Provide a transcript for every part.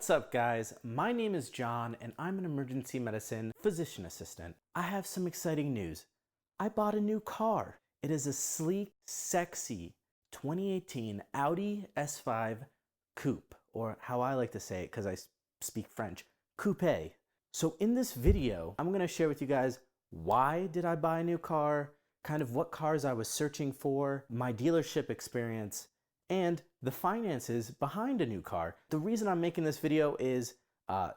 What's up, guys? My name is John and I'm an emergency medicine physician assistant. I have some exciting news. I bought a new car. It is a sleek, sexy 2018 Audi S5 Coupe, or how I like to say it because I speak French, coupe. So in this video, I'm going to share with you guys why did I buy a new car, kind of what cars I was searching for, my dealership experience, and the finances behind a new car. The reason I'm making this video is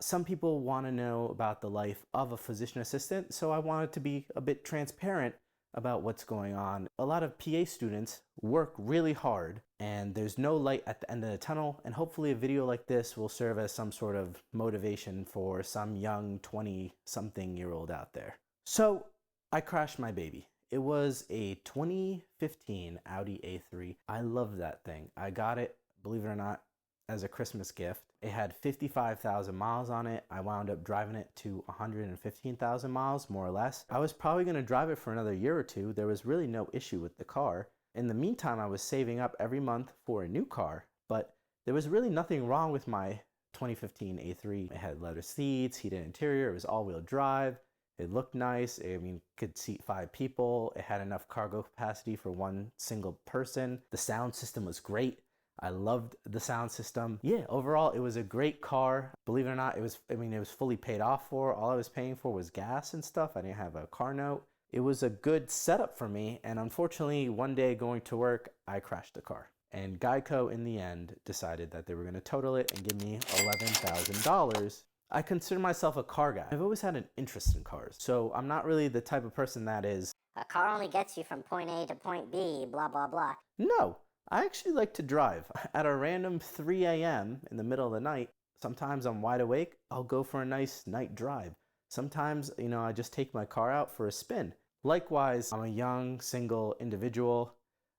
some people want to know about the life of a physician assistant, so I wanted to be a bit transparent about what's going on. A lot of PA students work really hard and there's no light at the end of the tunnel, and hopefully a video like this will serve as some sort of motivation for some young 20-something-year-old out there. So I crashed my baby. It was a 2015 Audi A3. I love that thing. I got it, believe it or not, as a Christmas gift. It had 55,000 miles on it. I wound up driving it to 115,000 miles, more or less. I was probably going to drive it for another year or two. There was really no issue with the car. In the meantime, I was saving up every month for a new car, but there was really nothing wrong with my 2015 A3. It had leather seats, heated interior, it was all-wheel drive. It looked nice. I mean, could seat 5 people. It had enough cargo capacity for one single person. The sound system was great. I loved the sound system. Yeah, overall, it was a great car. Believe it or not, it was fully paid off for. All I was paying for was gas and stuff. I didn't have a car note. It was a good setup for me. And unfortunately, one day going to work, I crashed the car. And Geico, in the end, decided that they were going to total it and give me $11,000. I consider myself a car guy. I've always had an interest in cars. So I'm not really the type of person that is, a car only gets you from point A to point B, blah, blah, blah. No, I actually like to drive. At a random 3 a.m. in the middle of the night, sometimes I'm wide awake, I'll go for a nice night drive. Sometimes, I just take my car out for a spin. Likewise, I'm a young, single individual.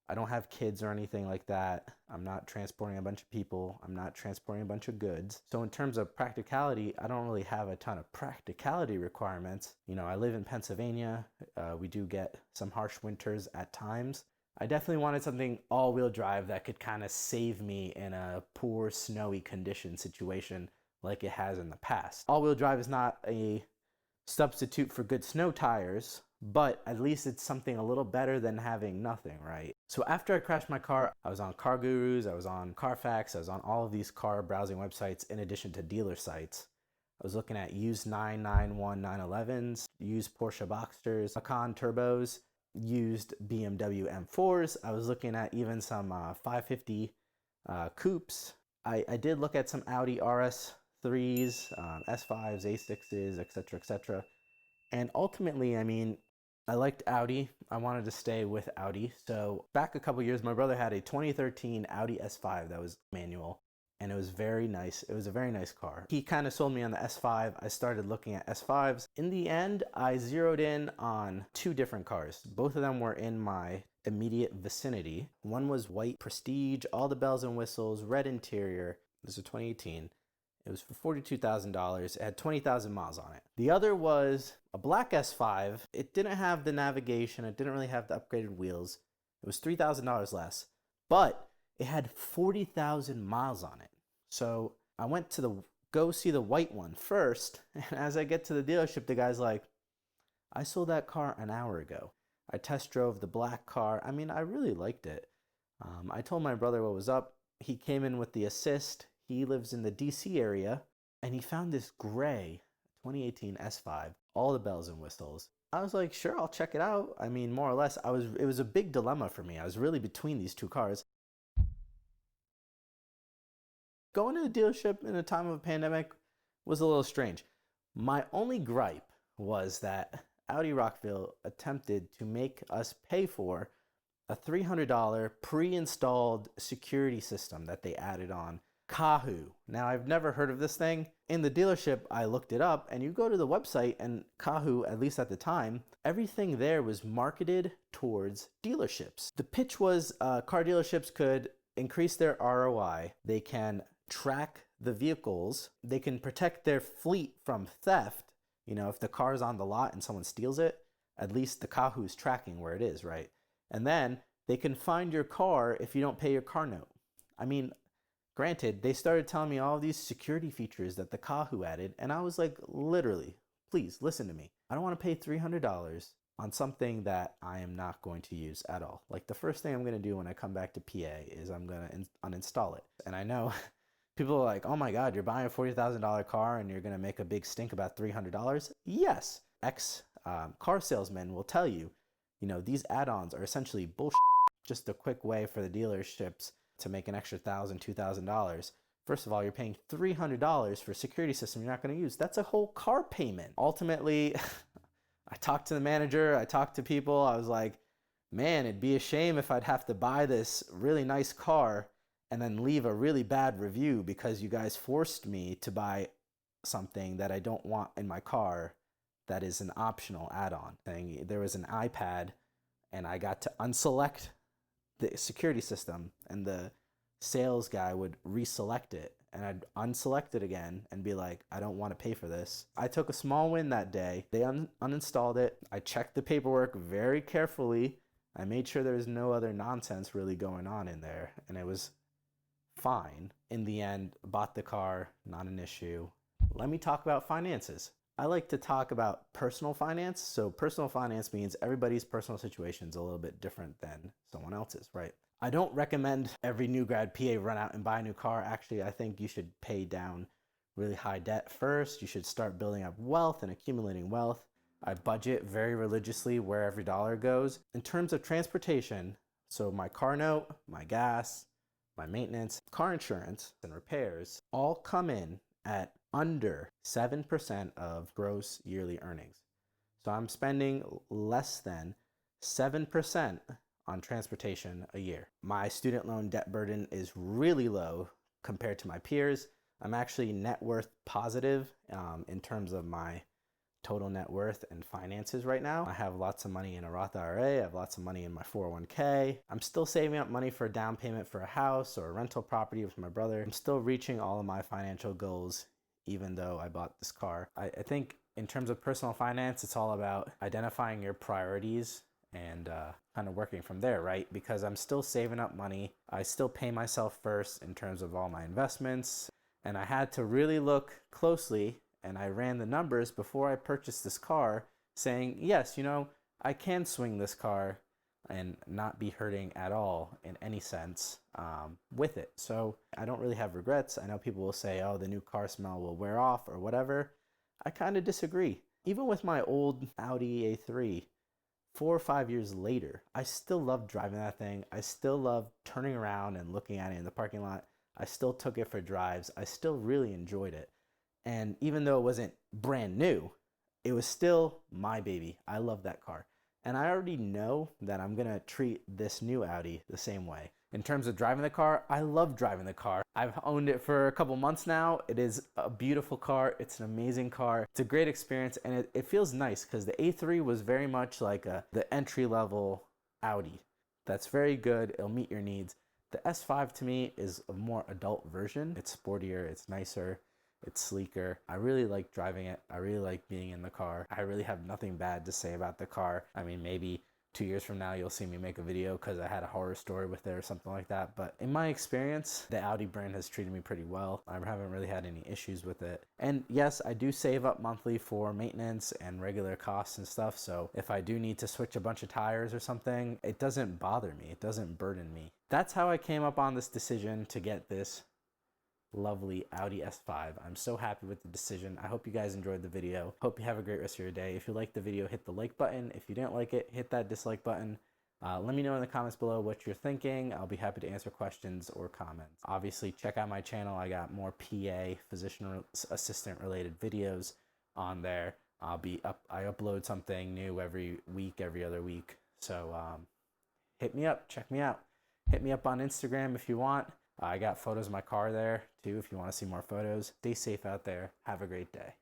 I don't have kids or anything like that. I'm not transporting a bunch of people. I'm not transporting a bunch of goods. So in terms of practicality, I don't really have a ton of practicality requirements. I live in Pennsylvania. We do get some harsh winters at times. I definitely wanted something all-wheel drive that could kind of save me in a poor, snowy condition situation like it has in the past. All-wheel drive is not a substitute for good snow tires, but at least it's something a little better than having nothing, right? So after I crashed my car, I was on Car Gurus, I was on Carfax, I was on all of these car browsing websites in addition to dealer sites. I was looking at used 991 911s, used Porsche Boxsters, Macan Turbos, used BMW M4s. I was looking at even some 550 coupes. I did look at some Audi RS3s, S5s, A6s, etc., etc. And ultimately, I liked Audi. I wanted to stay with Audi. So back a couple years, my brother had a 2013 Audi S5 that was manual, and it was very nice. It was a very nice car. He kind of sold me on the S5. I started looking at S5s. In the end, I zeroed in on 2 different cars. Both of them were in my immediate vicinity. One was white Prestige, all the bells and whistles, red interior. This was 2018. It was for $42,000. It had 20,000 miles on it. The other was a black S5. It didn't have the navigation. It didn't really have the upgraded wheels. It was $3,000 less, but it had 40,000 miles on it. So I went to go see the white one first. And as I get to the dealership, the guy's like, I sold that car an hour ago. I test drove the black car. I really liked it. I told my brother what was up. He came in with the assist. He lives in the DC area, and he found this gray 2018 S5, all the bells and whistles. I was like, sure, I'll check it out. More or less, it was a big dilemma for me. I was really between these 2 cars. Going to the dealership in a time of a pandemic was a little strange. My only gripe was that Audi Rockville attempted to make us pay for a $300 pre-installed security system that they added on. Kahoo. Now, I've never heard of this thing. In the dealership, I looked it up, and you go to the website, and Kahoo, at least at the time, everything there was marketed towards dealerships. The pitch was car dealerships could increase their ROI. They can track the vehicles. They can protect their fleet from theft. If the car's on the lot and someone steals it, at least the Kahoo's tracking where it is, right? And then they can find your car if you don't pay your car note. Granted, they started telling me all these security features that the Kahu added, and I was like, literally, please listen to me. I don't want to pay $300 on something that I am not going to use at all. Like the first thing I'm going to do when I come back to PA is I'm going to uninstall it. And I know people are like, oh my God, you're buying a $40,000 car and you're going to make a big stink about $300? Yes. Car salesmen will tell you, these add-ons are essentially bullshit. Just a quick way for the dealerships to make an extra $1,000, $2,000. First of all, you're paying $300 for a security system you're not going to use. That's a whole car payment. Ultimately, I talked to the manager, I talked to people. I was like, man, it'd be a shame if I'd have to buy this really nice car and then leave a really bad review because you guys forced me to buy something that I don't want in my car that is an optional add-on. There was an iPad and I got to unselect the security system and the sales guy would reselect it and I'd unselect it again and be like, I don't want to pay for this. I took a small win that day. They uninstalled it. I checked the paperwork very carefully. I made sure there was no other nonsense really going on in there and it was fine. In the end, bought the car, not an issue. Let me talk about finances. I like to talk about personal finance. So personal finance means everybody's personal situation is a little bit different than someone else's, right? I don't recommend every new grad PA run out and buy a new car. Actually, I think you should pay down really high debt first. You should start building up wealth and accumulating wealth. I budget very religiously where every dollar goes. In terms of transportation, so my car note, my gas, my maintenance, car insurance, and repairs all come in at under 7% of gross yearly earnings. So I'm spending less than 7% on transportation a year. My student loan debt burden is really low compared to my peers. I'm actually net worth positive in terms of my total net worth and finances right now. I have lots of money in a Roth IRA. I have lots of money in my 401k. I'm still saving up money for a down payment for a house or a rental property with my brother. I'm still reaching all of my financial goals even though I bought this car. I think in terms of personal finance, it's all about identifying your priorities and kind of working from there, right? Because I'm still saving up money. I still pay myself first in terms of all my investments. And I had to really look closely and I ran the numbers before I purchased this car saying, yes, I can swing this car and not be hurting at all in any sense with it. So I don't really have regrets. I know people will say, oh, the new car smell will wear off or whatever. I kind of disagree. Even with my old Audi A3, 4 or 5 years later, I still love driving that thing. I still love turning around and looking at it in the parking lot. I still took it for drives. I still really enjoyed it. And even though it wasn't brand new, it was still my baby. I love that car. And I already know that I'm going to treat this new Audi the same way. In terms of driving the car, I love driving the car. I've owned it for a couple months now. It is a beautiful car. It's an amazing car. It's a great experience and it feels nice because the A3 was very much like the entry-level Audi. That's very good. It'll meet your needs. The S5 to me is a more adult version. It's sportier, it's nicer. It's sleeker. I really like driving it. I really like being in the car. I really have nothing bad to say about the car. I mean, maybe 2 years from now, you'll see me make a video because I had a horror story with it or something like that. But in my experience, the Audi brand has treated me pretty well. I haven't really had any issues with it. And yes, I do save up monthly for maintenance and regular costs and stuff. So if I do need to switch a bunch of tires or something, it doesn't bother me. It doesn't burden me. That's how I came up on this decision to get this lovely Audi S5. I'm so happy with the decision. I hope you guys enjoyed the video. Hope you have a great rest of your day. If you liked the video, hit the like button. If you didn't like it, hit that dislike button. Let me know in the comments below what you're thinking. I'll be happy to answer questions or comments. Obviously, check out my channel. I got more PA, physician assistant related videos on there. I upload something new every week, every other week. So hit me up, check me out. Hit me up on Instagram if you want. I got photos of my car there too if you want to see more photos. Stay safe out there. Have a great day.